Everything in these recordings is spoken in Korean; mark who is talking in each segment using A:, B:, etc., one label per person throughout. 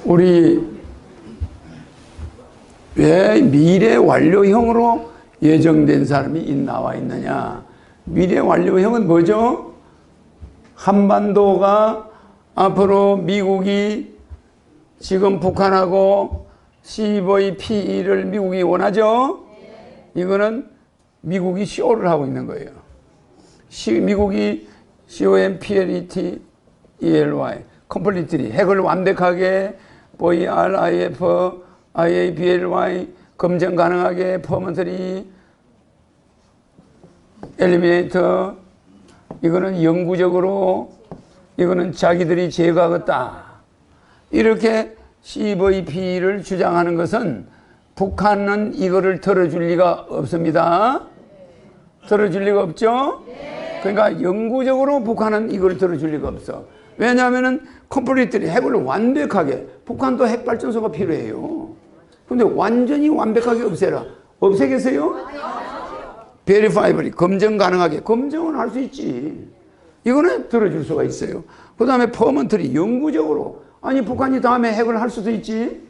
A: 우리 왜 미래 완료형으로 예정된 사람이 나와 있느냐? 미래 완료형은 뭐죠? 한반도가 앞으로 미국이 지금 북한하고 CVP를 미국이 원하죠? 이거는 미국이 쇼를 하고 있는 거예요. 미국이 COMPLETELY completely 핵을 완벽하게 VRIF IABLY 검증 가능하게 퍼먼트리 엘리미네이터 이거는 영구적으로 이거는 자기들이 제거하겠다. 이렇게 CVP를 주장하는 것은 북한은 이거를 들어줄 리가 없습니다. 들어줄 리가 없죠? 그러니까 영구적으로 북한은 이걸 들어줄 리가 없어. 왜냐하면은 컴플리트리 핵을 완벽하게 북한도 핵발전소가 필요해요. 근데 완전히 완벽하게 없애라. 없애겠어요? 베리파이블이 검증 가능하게 검증은 할 수 있지. 이거는 들어줄 수가 있어요. 그 다음에 퍼먼트리 영구적으로 아니 북한이 다음에 핵을 할 수도 있지.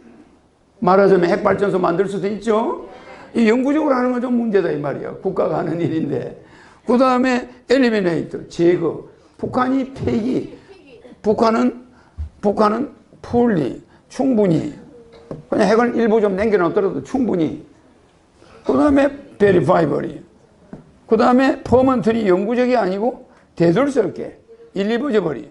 A: 말하자면 핵발전소 만들 수도 있죠. 이 영구적으로 하는 건 좀 문제다 이 말이야. 국가가 하는 일인데. 그 다음에 엘리미네이터 제거. 북한이 폐기. 북한은 풀리 충분히 그냥 핵을 일부 좀 남겨놓더라도 충분히. 그 다음에 베리파이블이. 그 다음에 퍼먼트리 영구적이 아니고 되돌릴 수 없게 일리버저버리.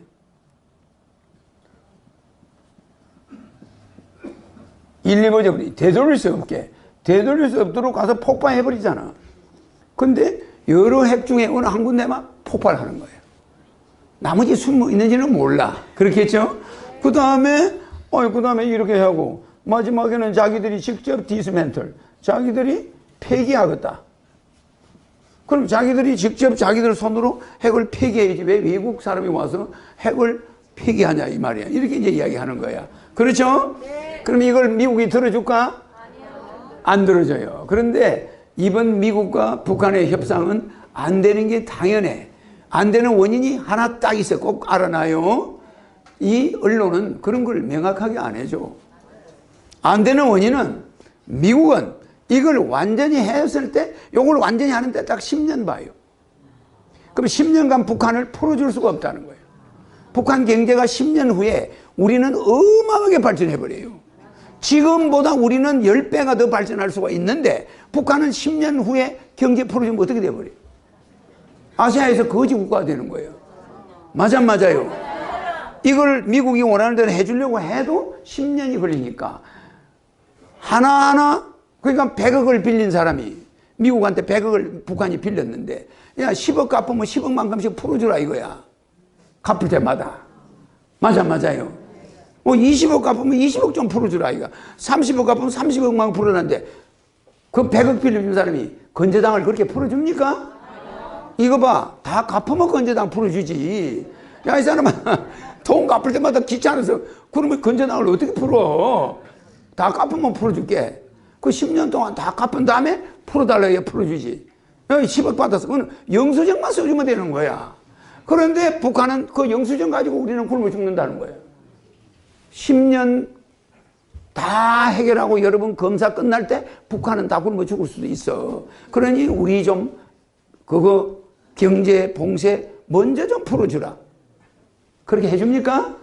A: 일리버저버리 되돌릴 수 없게. 되돌릴 수 없도록 가서 폭발해버리잖아. 근데 여러 핵 중에 어느 한 군데만 폭발하는 거예요. 나머지 숨어 있는지는 몰라. 그렇겠죠? 그 다음에 이렇게 하고 마지막에는 자기들이 직접 디스멘털. 자기들이 폐기하겠다. 그럼 자기들이 직접 자기들 손으로 핵을 폐기해야지. 왜 외국 사람이 와서 핵을 폐기하냐 이 말이야. 이렇게 이제 이야기하는 거야. 그렇죠? 네. 그럼 이걸 미국이 들어줄까? 아니요. 안 들어줘요. 그런데 이번 미국과 북한의 협상은 안 되는 게 당연해. 안 되는 원인이 하나 딱 있어. 꼭 알아놔요. 이 언론은 그런 걸 명확하게 안 해줘. 안 되는 원인은 미국은 이걸 완전히 했을 때 이걸 완전히 하는데 딱 10년 봐요. 그럼 10년간 북한을 풀어줄 수가 없다는 거예요. 북한 경제가 10년 후에 우리는 어마어마하게 발전해버려요. 지금보다 우리는 10배가 더 발전할 수가 있는데 북한은 10년 후에 경제 풀어주면 어떻게 돼버려요? 아시아에서 거지 국가가 되는 거예요. 맞아요. 이걸 미국이 원하는 대로 해주려고 해도 10년이 걸리니까 하나하나. 그러니까 100억을 빌린 사람이 미국한테 100억을 북한이 빌렸는데 야 10억 갚으면 10억만큼씩 풀어주라 이거야. 갚을 때마다. 맞아요. 20억 갚으면 20억 좀 풀어주라 이거. 30억 갚으면 30억만 풀어놨는데 그 100억 빌려준 사람이 건재당을 그렇게 풀어줍니까? 이거 봐. 다 갚으면 건재당 풀어주지. 야 이 사람아 돈 갚을 때마다 귀찮아서 그러면 건재당을 어떻게 풀어? 다 갚으면 풀어줄게. 그 10년 동안 다 갚은 다음에 풀어달라고 해 풀어주지. 10억 받았어. 그건 영수증만 써주면 되는 거야. 그런데 북한은 그 영수증 가지고 우리는 굶어 죽는다는 거예요. 10년 다 해결하고 여러분 검사 끝날 때 북한은 다 굶어 죽을 수도 있어. 그러니 우리 좀 그거 경제 봉쇄 먼저 좀 풀어주라. 그렇게 해줍니까?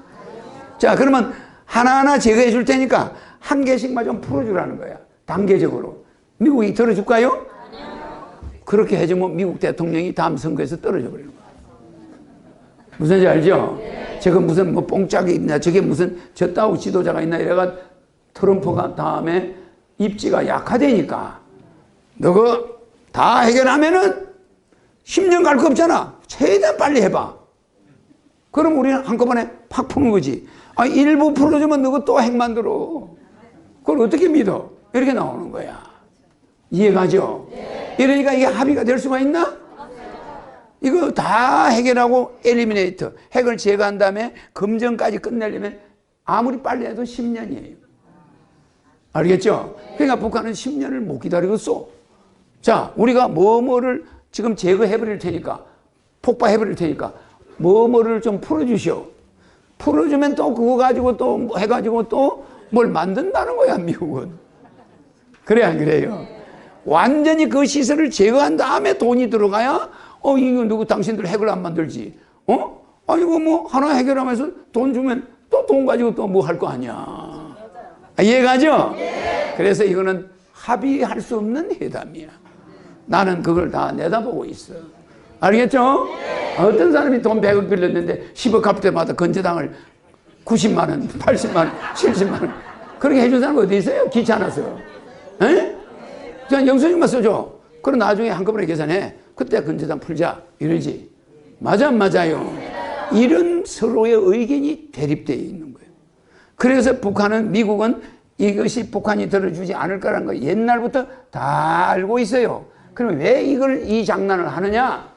A: 자 그러면 하나하나 제거해 줄 테니까 한 개씩만 좀 풀어주라는 거야. 단계적으로. 미국이 들어줄까요? 아니요. 그렇게 해주면 미국 대통령이 다음 선거에서 떨어져 버리는 거야. 무슨 지 알죠? 네. 저거 무슨 뭐 뽕짝이 있나 저게 무슨 저 따위 지도자가 있나 이래가 트럼프가 다음에 입지가 약화되니까 너거 다 해결하면은 10년 갈 거 없잖아. 최대한 빨리 해봐. 그럼 우리는 한꺼번에 팍 푸는 거지. 아 일부 풀어주면 너거 또 핵 만들어. 그걸 어떻게 믿어? 이렇게 나오는 거야. 이해가죠? 네. 이러니까 이게 합의가 될 수가 있나? 이거 다 해결하고 엘리미네이터 핵을 제거한 다음에 검증까지 끝내려면 아무리 빨리 해도 10년이에요. 알겠죠? 그러니까 북한은 10년을 못 기다리겠어. 자, 우리가 뭐뭐를 지금 제거해버릴 테니까 폭파해버릴 테니까 뭐뭐를 좀 풀어주시오. 풀어주면 또 그거 가지고 또 해가지고 또 뭘 만든다는 거야, 미국은. 그래, 안 그래요? 완전히 그 시설을 제거한 다음에 돈이 들어가야, 이거 누구 당신들 핵을 안 만들지. 이거 뭐 하나 해결하면서 돈 주면 또 돈 가지고 또 뭐 할 거 아니야. 이해가죠? 그래서 이거는 합의할 수 없는 회담이야. 나는 그걸 다 내다보고 있어. 알겠죠? 어떤 사람이 돈 100억 빌렸는데 10억 갚을 때마다 건재당을 90만 원, 80만 원, 70만 원 그렇게 해준 사람 어디 있어요? 귀찮아서. 에? 그냥 영수증만 써줘. 그럼 나중에 한꺼번에 계산해. 그때 건재당 풀자. 이러지. 맞아, 맞아요. 이런 서로의 의견이 대립되어 있는 거예요. 그래서 북한은, 미국은 이것이 북한이 들어주지 않을 거라는 거 옛날부터 다 알고 있어요. 그럼 왜 이 장난을 하느냐?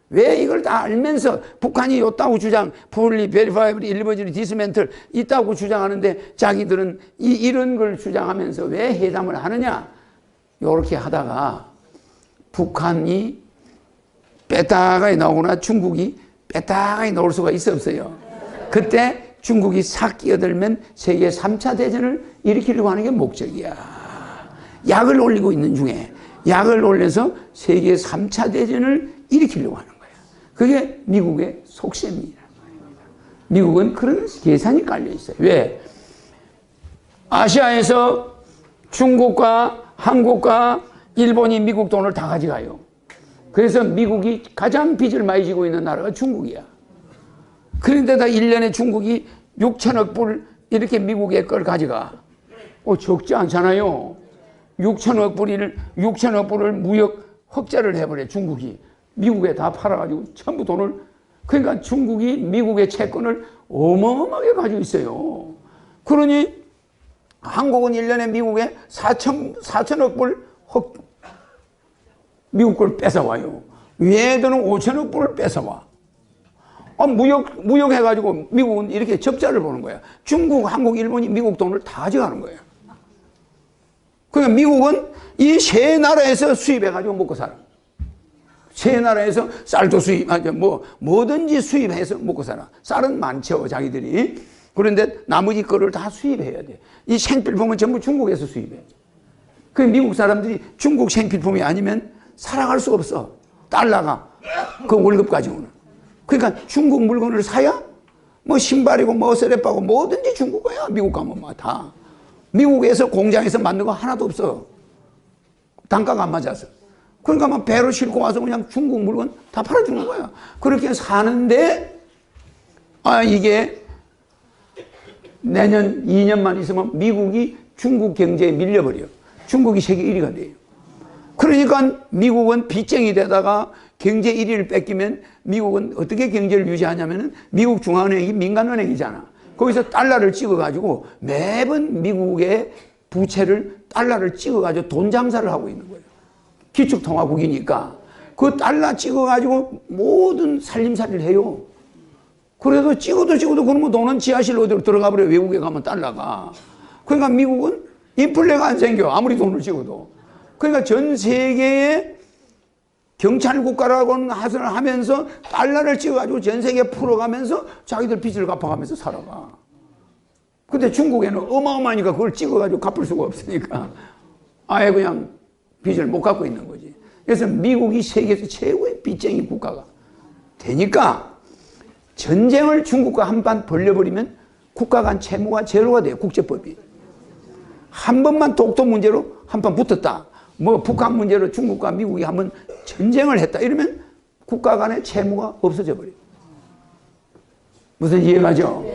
A: 왜 이걸 다 알면서 북한이 요따구 주장, fully verifiable, irreversible dismantle 있다고 주장하는데 자기들은 이런 걸 주장하면서 왜 회담을 하느냐? 요렇게 하다가 북한이 빼다가 나오거나 중국이 빼다가 나올 수가 있어 없어요? 그때 중국이 싹 끼어들면 세계 3차 대전을 일으키려고 하는 게 목적이야. 약을 올리고 있는 중에 약을 올려서 세계 3차 대전을 일으키려고 하는 거야. 그게 미국의 속셈이라는 말입니다. 미국은 그런 계산이 깔려 있어요. 왜? 아시아에서 중국과 한국과 일본이 미국 돈을 다 가져가요. 그래서 미국이 가장 빚을 많이 지고 있는 나라가 중국이야. 그런데다 1년에 중국이 6천억 불 이렇게 미국의 걸 가져가. 적지 않잖아요. 6천억 불을 무역 흑자를 해버려, 중국이. 미국에 다 팔아가지고 전부 돈을. 그러니까 중국이 미국의 채권을 어마어마하게 가지고 있어요. 그러니 한국은 1년에 미국에 4천억 불 미국 걸 뺏어와요. 얘들은 5천억 불을 뺏어와. 무역 해가지고 미국은 이렇게 적자를 보는 거야. 중국, 한국, 일본이 미국 돈을 다 가져가는 거예요. 그러니까 미국은 이 세 나라에서 수입해가지고 먹고 살아. 세 나라에서 쌀도 뭐든지 수입해서 먹고 살아. 쌀은 많죠, 자기들이. 그런데 나머지 거를 다 수입해야 돼. 이 생필품은 전부 중국에서 수입해. 그 미국 사람들이 중국 생필품이 아니면 살아갈 수 없어. 달러가. 그 월급 가지고는. 그러니까 중국 물건을 사야 뭐 신발이고 뭐 쓰레빠고 뭐든지 중국 거야. 미국 가면 다. 미국에서 공장에서 만든 거 하나도 없어. 단가가 안 맞아서. 그러니까 막 배로 싣고 와서 그냥 중국 물건 다 팔아주는 거야. 그렇게 사는데, 이게 내년 2년만 있으면 미국이 중국 경제에 밀려버려. 중국이 세계 1위가 돼요. 그러니까 미국은 빚쟁이 되다가 경제 1위를 뺏기면 미국은 어떻게 경제를 유지하냐면은 미국 중앙은행이 민간은행이잖아. 거기서 달러를 찍어가지고 매번 미국의 부채를 달러를 찍어가지고 돈 장사를 하고 있는 거예요. 기축통화국이니까. 그 달러 찍어가지고 모든 살림살이를 해요. 그래도 찍어도 그러면 돈은 지하실 어디로 들어가 버려. 외국에 가면 달러가. 그러니까 미국은 인플레가 안 생겨. 아무리 돈을 찍어도. 그러니까 전 세계에 경찰 국가라고는 하면서 달러를 찍어가지고 전 세계에 풀어가면서 자기들 빚을 갚아가면서 살아가. 근데 중국에는 어마어마하니까 그걸 찍어가지고 갚을 수가 없으니까 아예 그냥 빚을 못 갚고 있는 거지. 그래서 미국이 세계에서 최고의 빚쟁이 국가가 되니까 전쟁을 중국과 한판 벌려버리면 국가 간 채무가 제로가 돼요. 국제법이. 한 번만 독도 문제로 한판 붙었다. 뭐 북한 문제로 중국과 미국이 한번 전쟁을 했다. 이러면 국가 간의 채무가 없어져 버려요. 무슨 이해가죠?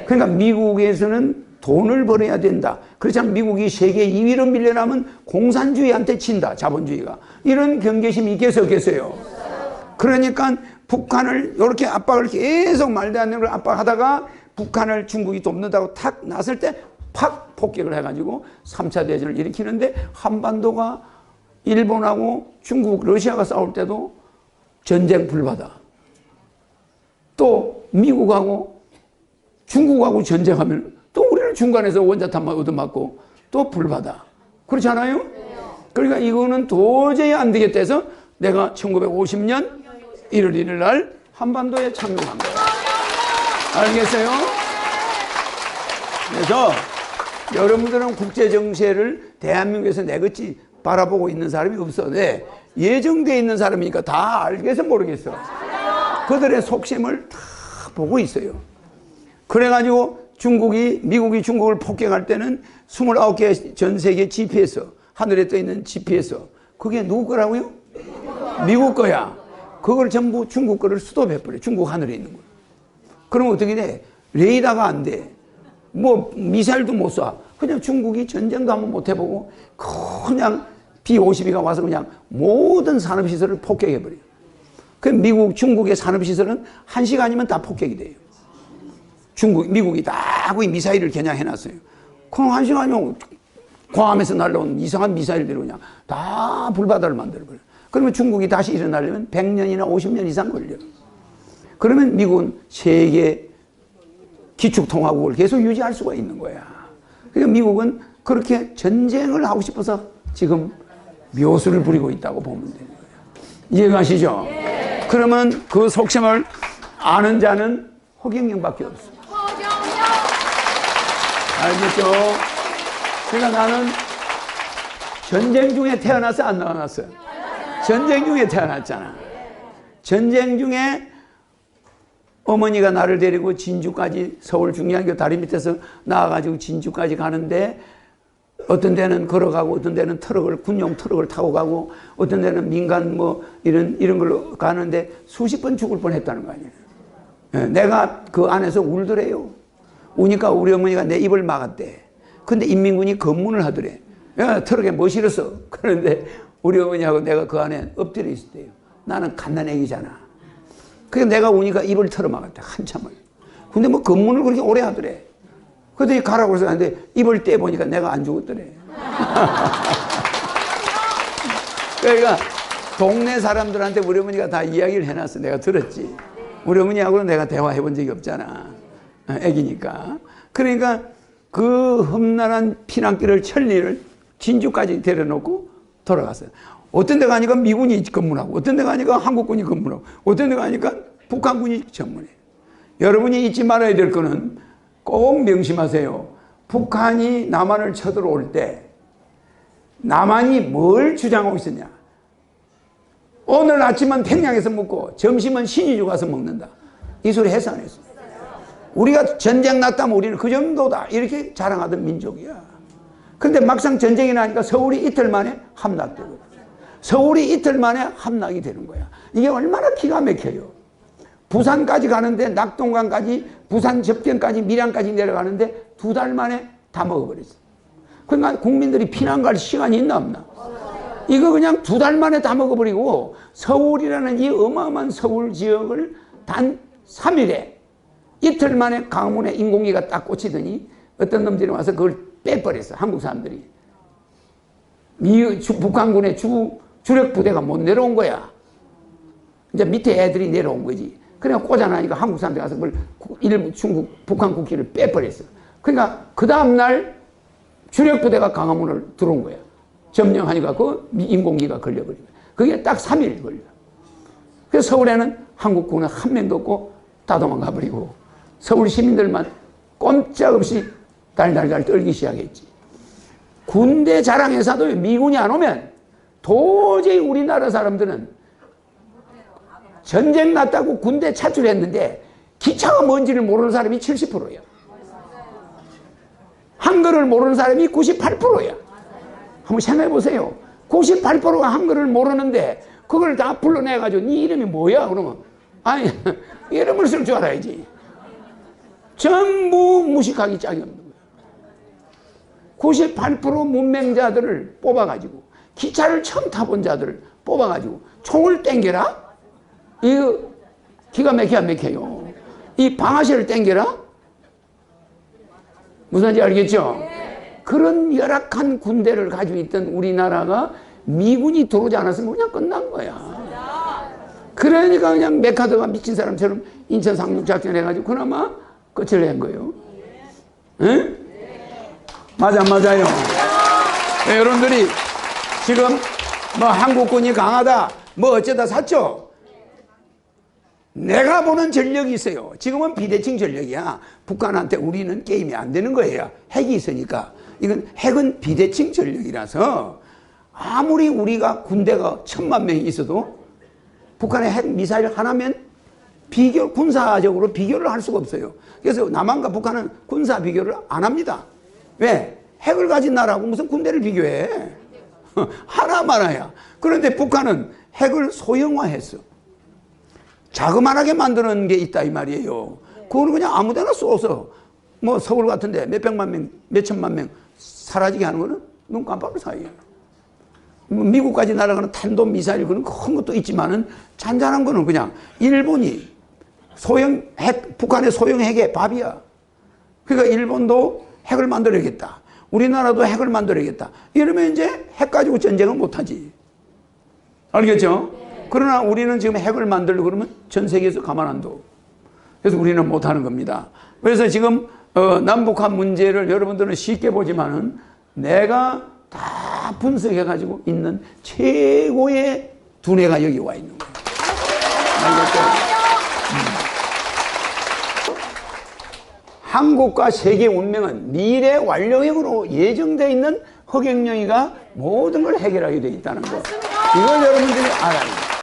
A: 그러니까 미국에서는 돈을 벌어야 된다. 그렇지만 미국이 세계 2위로 밀려나면 공산주의한테 친다. 자본주의가. 이런 경계심이 있겠어요, 없겠어요? 그러니까 북한을 이렇게 압박을 계속 말도 안 되는 걸 압박하다가 북한을 중국이 돕는다고 탁 났을 때 팍 폭격을 해가지고 3차 대전을 일으키는데 한반도가 일본하고 중국, 러시아가 싸울 때도 전쟁 불바다. 또 미국하고 중국하고 전쟁하면 또 우리는 중간에서 원자탄만 얻어맞고 또 불바다. 그렇지 않아요? 그러니까 이거는 도저히 안 되겠다 해서 내가 1950년 1월 1일 날 한반도에 참여한 거예요. 알겠어요? 그래서 여러분들은 국제정세를 대한민국에서 내것이 바라보고 있는 사람이 없었는데 예정되어 있는 사람이니까 다 알겠어 모르겠어. 그들의 속셈을 다 보고 있어요. 그래가지고 미국이 중국을 폭격할 때는 29개 전 세계 GPS, 하늘에 떠 있는 GPS, 그게 누구 거라고요? 미국 거야. 그걸 전부 중국 거를 수도해버려. 중국 하늘에 있는 거. 그러면 어떻게 돼? 레이더가 안 돼. 뭐 미사일도 못 쏴. 그냥 중국이 전쟁도 한번 못 해보고 그냥 B-52가 와서 그냥 모든 산업시설을 폭격해버려요. 그 중국의 산업시설은 1시간이면 다 폭격이 돼요. 미국이 다 거기 미사일을 겨냥해놨어요. 그럼 1시간이면 괌에서 날라온 이상한 미사일들을 그냥 다 불바다를 만들어버려요. 그러면 중국이 다시 일어나려면 100년이나 50년 이상 걸려요. 그러면 미국은 세계 기축통화국을 계속 유지할 수가 있는 거야. 그러니까 미국은 그렇게 전쟁을 하고 싶어서 지금 묘수를 부리고 있다고 보면 되는 거예요. 이해가시죠? 네. 그러면 그 속셈을 아는 자는 허경영밖에 없어. 알겠죠? 그러니까 나는 전쟁 중에 태어나서 안 나왔어요. 전쟁 중에 태어났잖아. 전쟁 중에 어머니가 나를 데리고 진주까지, 서울 중량교 다리 밑에서 나와가지고 진주까지 가는데 어떤 데는 걸어가고 어떤 데는 군용 트럭을 타고 가고 어떤 데는 민간 뭐 이런 걸로 가는데 수십 번 죽을 뻔 했다는 거 아니에요. 내가 그 안에서 울더래요. 우니까 우리 어머니가 내 입을 막았대. 근데 인민군이 검문을 하더래. 야, 트럭에 뭐 실었어? 그런데 우리 어머니하고 내가 그 안에 엎드려 있었대요. 나는 갓난애기잖아. 그래서 내가 우니까 입을 털어막았대, 한참을. 근데 뭐 검문을 그렇게 오래 하더래. 그랬더니 가라고 해서 하는데 입을 떼보니까 내가 안 죽었더래. 그러니까 동네 사람들한테 우리 어머니가 다 이야기를 해놨어. 내가 들었지. 우리 어머니하고는 내가 대화해 본 적이 없잖아. 애기니까. 그러니까 그 험난한 피난길을 천리를 진주까지 데려놓고 돌아갔어요. 어떤 데 가니까 미군이 검문하고 어떤 데 가니까 한국군이 검문하고 어떤 데 가니까 북한군이 전문해. 여러분이 잊지 말아야 될 거는 꼭 명심하세요. 북한이 남한을 쳐들어올 때 남한이 뭘 주장하고 있었냐. 오늘 아침은 평양에서 먹고 점심은 신의주 가서 먹는다. 이 소리 했어 안 했어? 우리가 전쟁 났다면 우리는 그 정도다 이렇게 자랑하던 민족이야. 근데 막상 전쟁이 나니까 서울이 이틀 만에 함락되고 서울이 이틀 만에 함락이 되는 거야. 이게 얼마나 기가 막혀요. 부산까지 가는데 낙동강까지 부산 접경까지 밀양까지 내려가는데 2달 만에 다 먹어버렸어. 그러니까 국민들이 피난 갈 시간이 있나 없나. 이거 그냥 2달 만에 다 먹어버리고 서울이라는 이 어마어마한 서울 지역을 단 3일에 이틀 만에 강문에 인공기가 딱 꽂히더니 어떤 놈들이 와서 그걸 빼버렸어. 한국 사람들이. 북한군의 주력 부대가 못 내려온 거야. 이제 밑에 애들이 내려온 거지. 그러니까 꽂아나니까 한국 사람들이 가서 그걸 일부 북한 국기를 빼버렸어. 그러니까 그 다음날 주력 부대가 강화문을 들어온 거야. 점령하니까 그 인공기가 걸려버린 거야. 그게 딱 3일 걸려. 그래서 서울에는 한국군은 한 명도 없고 다 도망가버리고 서울 시민들만 꼼짝없이 달달달 떨기 시작했지. 군대 자랑회사도 미군이 안 오면 도저히 우리나라 사람들은 전쟁 났다고 군대 차출했는데 기차가 뭔지를 모르는 사람이 70%야. 한글을 모르는 사람이 98%야. 한번 생각해 보세요. 98%가 한글을 모르는데 그걸 다 불러내가지고 네 이름이 뭐야? 그러면 아니 이름을 쓸 줄 알아야지. 전부 무식하기 짝이 없는 거예요. 98% 문맹자들을 뽑아가지고 기차를 처음 타본 자들을 뽑아가지고 총을 땡겨라? 이거 기가 막혀요. 이 방아쇠를 땡겨라? 무슨 말인지 알겠죠? 그런 열악한 군대를 가지고 있던 우리나라가 미군이 들어오지 않았으면 그냥 끝난 거야. 그러니까 그냥 메카드가 미친 사람처럼 인천 상륙작전 해가지고 그나마 끝을 낸 거예요. 응? 맞아요. 네, 여러분들이 지금 뭐 한국군이 강하다 뭐 어쩌다 샀죠? 내가 보는 전력이 있어요. 지금은 비대칭 전력이야. 북한한테 우리는 게임이 안 되는 거예요. 핵이 있으니까. 이건 핵은 비대칭 전력이라서 아무리 우리가 군대가 1000만 명이 있어도 북한의 핵 미사일 하나면 군사적으로 비교를 할 수가 없어요. 그래서 남한과 북한은 군사 비교를 안 합니다. 왜? 핵을 가진 나라하고 무슨 군대를 비교해? 하나만아야. 그런데 북한은 핵을 소형화했어. 자그만하게 만드는 게 있다 이 말이에요. 그거는 그냥 아무데나 쏘서 뭐 서울 같은데 몇백만 명, 몇천만 명 사라지게 하는 거는 눈 깜빡할 사이에요. 미국까지 날아가는 탄도미사일 그런 큰 것도 있지만은 잔잔한 거는 그냥 일본이 소형 핵, 북한의 소형 핵의 밥이야. 그러니까 일본도 핵을 만들어야겠다. 우리나라도 핵을 만들어야겠다. 이러면 이제 핵 가지고 전쟁은 못하지. 알겠죠? 그러나 우리는 지금 핵을 만들려고 그러면 전 세계에서 가만 안 둬. 그래서 우리는 못하는 겁니다. 그래서 지금 남북한 문제를 여러분들은 쉽게 보지만은 내가 다 분석해가지고 있는 최고의 두뇌가 여기 와 있는 거예요. 알겠죠? 한국과 세계 운명은 미래 완료형으로 예정되어 있는 허경영이가 모든 걸 해결하게 되어 있다는 거. 이걸 여러분들이 알아야 돼요.